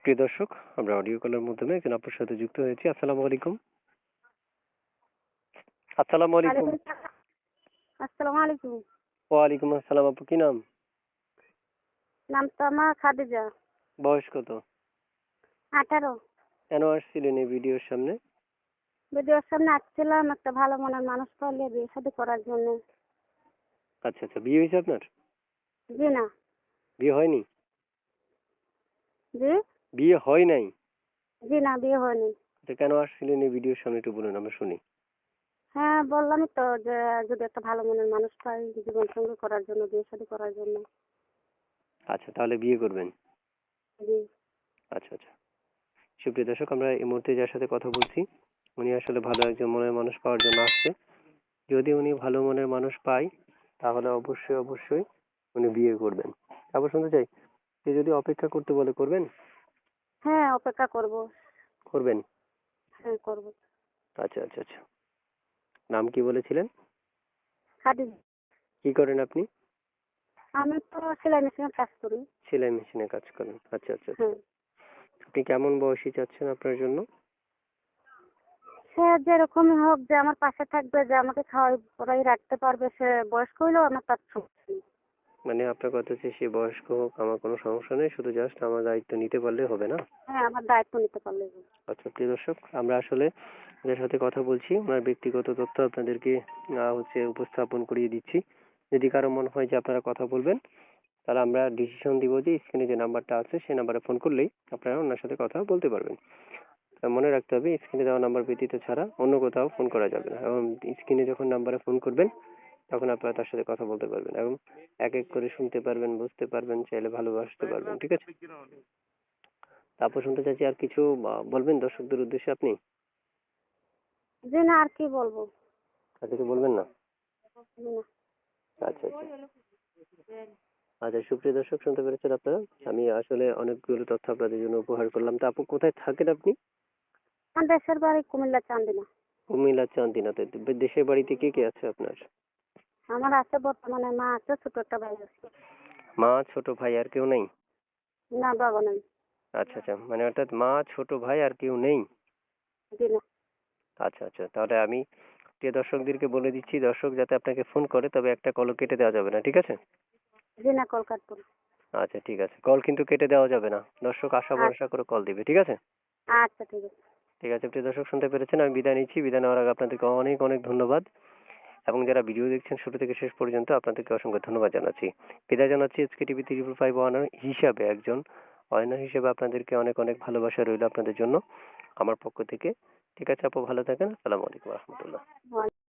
প্রিয় দর্শক, আমরা অডিও কলের মাধ্যমে একজন আপুর সাথে যুক্ত হয়েছি। আসসালামু আলাইকুম। আসসালামু আলাইকুম। আসসালামু আলাইকুম। ওয়ালাইকুম আসসালাম। আপু কি নাম? নামটা আমার খাদিজা। বয়স কত? 18। কেন আসছিলেন এই ভিডিওর সামনে? ভিডিওর সামনে আসছিলাম একটা ভালো মনের মানুষ পাইলে বিয়ে শাদী করার জন্য। আচ্ছা আচ্ছা, বিয়ে হয়েছে আপনার? জি না। বিয়ে হয়নি? জি? বিয়ে হয় নাই? জি না, বিয়ে হয়নি। আচ্ছা, কেন আসছিলেন এই ভিডিওর সামনে একটু বলুন, আমরা শুনি। হ্যাঁ, বললামই তো যে যদি একটা ভালো মনের মানুষ পাই জীবন সঙ্গী করার জন্য, বিয়ে শাদী করার জন্য। আচ্ছা, তাহলে বিয়ে করবেন? জি। আচ্ছা আচ্ছা। সুপ্রিয় দর্শক, আমরা এই মুহূর্তে যার সাথে কথা বলছি উনি আসলে ভালো একজন মনের মানুষ পাওয়ার জন্য আসছে। যদি উনি ভালো মনের মানুষ পায় তাহলে অবশ্যই অবশ্যই উনি বিয়ে করবেন। তারপর শুনতে চাই, সে যদি অপেক্ষা করতে বলে করবেন? হ্যাঁ, অপেক্ষা করব। করবেন? হ্যাঁ, করব। আচ্ছা আচ্ছা আচ্ছা। নাম কি বলেছিলেন? খাদিজা। কি করেন আপনি? আমি তো সেলাই মেশিনের কাজ করি। সেলাই মেশিনে কাজ করেন। আচ্ছা আচ্ছা আচ্ছা। হ্যাঁ। আপনি কেমন বয়সী চাচ্ছেন আপনার জন্য? সে যেরকমই হোক, যে আমার পাশে থাকবে, যে আমাকে খাওয়াই পড়াই রাখতে পারবে, সে বয়স্ক হইলেও আমার তার সমস্যা নেই। মানে আপনার কথা হচ্ছে সে বয়স্ক হোক, আমার কোনো সমস্যা নেই, শুধু জাস্ট আমার দায়িত্ব নিতে পারলে হবে, না? হ্যাঁ, আমার দায়িত্ব নিতে পারলেই হবে। আচ্ছা প্রিয় দর্শক, আমরা আসলে যার সাথে কথা বলছি ওনার ব্যক্তিগত তথ্য আপনাদেরকে উপস্থাপন করিয়ে দিচ্ছি। যদি কারো মনে হয় যে আপনারা কথা বলবেন তাহলে আমরা ডিসিশন দিব যে স্ক্রিনে যে নাম্বারটা আছে সেই নাম্বারে ফোন করলেই আপনারা ওনার সাথে কথা বলতে পারবেন। মনে রাখতে হবে, স্ক্রিনে দেওয়া নাম্বার ব্যতীত ছাড়া অন্য কোথাও ফোন করা যাবে না, এবং স্ক্রিনে যখন নাম্বারে ফোন করবেন তখন আপনারা তার সাথে কথা বলতে পারবেন এবং এক এক করে শুনতে পারবেন, বুঝতে পারবেন, চাইলে ভালোবাসতে পারবেন। ঠিক আছে? তারপর শুনতে চাইছি আর কিছু বলবেন দর্শকদের উদ্দেশ্যে আপনি? জি না, আর কি বলবো। আর কিছু বলবেন না? জি না। আচ্ছা আচ্ছা আচ্ছা। সুপ্রিয় দর্শক, শুনতে পেরেছেন আপনারা? আমি আসলে অনেকগুলো তথ্য আপনাদের জন্য উপহার করলাম। তা আপু, কোথায় থাকেন আপনি? আমার দেশের বাড়ি কুমিল্লা, চান্দিনা। কুমিল্লা চান্দিনাতে। দেশের বাড়িতে কে কে আছে আপনার? আমার আছে বর্তমানে মা আছে, ছোট একটা ভাই আছে। মা, ছোট ভাই, আর কেউ নেই? না, বাবা নাই। আচ্ছা আচ্ছা, মানে অর্থাৎ মা, ছোট ভাই, আর কেউ নেই? জি না। আচ্ছা আচ্ছা, তাহলে আমি প্রিয় দর্শকদেরকে বলে দিচ্ছি, দর্শক যাতে আপনাকে ফোন করে তবে একটা কলও কেটে দেওয়া যাবে না, ঠিক আছে? জি না, কল কাটবো না। আচ্ছা ঠিক আছে, কল কিন্তু কেটে দেওয়া যাবে না, দর্শক আশা ভরসা আচ্ছা। করে কল দিবে, ঠিক আছে? আচ্ছা, ঠিক আছে। ঠিক আছে প্রিয় দর্শক, শুনতে পেরেছেন, আমি বিদায় নিচ্ছি। বিদায় নেওয়ার আগে আপনাদেরকে অনেক অনেক ধন্যবাদ, এবং যারা ভিডিও দেখছেন শুরু থেকে শেষ পর্যন্ত আপনাদেরকে অসংখ্য ধন্যবাদ জানাচ্ছি। বিদায় জানাচ্ছি এসকে টিভি 355 ওয়ানার হিসাবে, একজন অয়না হিসেবে আপনাদেরকে অনেক অনেক ভালোবাসা রইল আপনাদের জন্য আমার পক্ষ থেকে। ঠিক আছে আপু, ভালো থাকেন। আসসালামু আলাইকুম রহমতুল্লাহ।